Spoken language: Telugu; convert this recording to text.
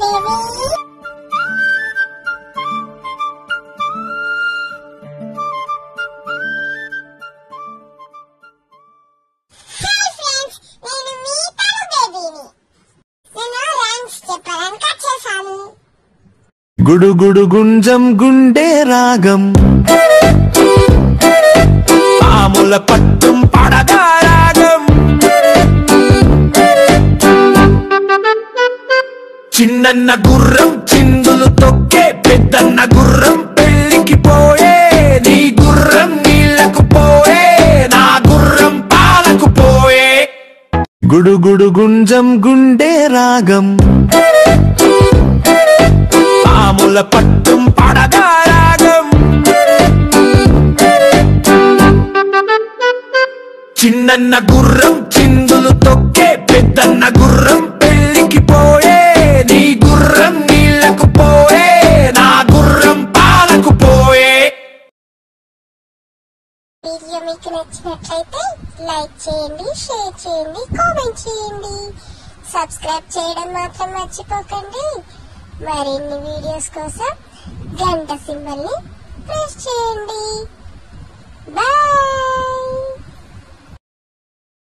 baby. Hi friends, నేను మీ తను బేబీని. నేను రైమ్స్ చెప్పడానికి వచ్చేసాను. గుడు గుడు గుంజం గుండె రాగం పాముల పట్టం పడగా రాగం చిన్నన్న గుర్రం చిందులు తొక్కే పెద్దన్న గుర్రం పెళ్లికి పోయే నీ గుర్రం నీళ్లకు పోయే నా గుర్రం పాలకు పోయే గుడు గుడు గుంజం గుండె రాగం పాముల పట్టం పడగా రాగం చిన్నన్న గుర్రం చిందులు తొక్కే పెద్దన్న గుర్రం పెళ్లికి పోయే నీ గుర్రం నీళ్లకు పోయే నా గుర్రం పాలకు పోయే. వీడియో మీకు నచ్చినట్లయితే లైక్ చేయండి, షేర్ చేయండి, కామెంట్ చేయండి. సబ్స్క్రైబ్ చేయడం మాత్రం మర్చిపోకండి. మరిన్ని వీడియోస్ కోసం గంట సింబల్ ని ప్రెస్ చేయండి.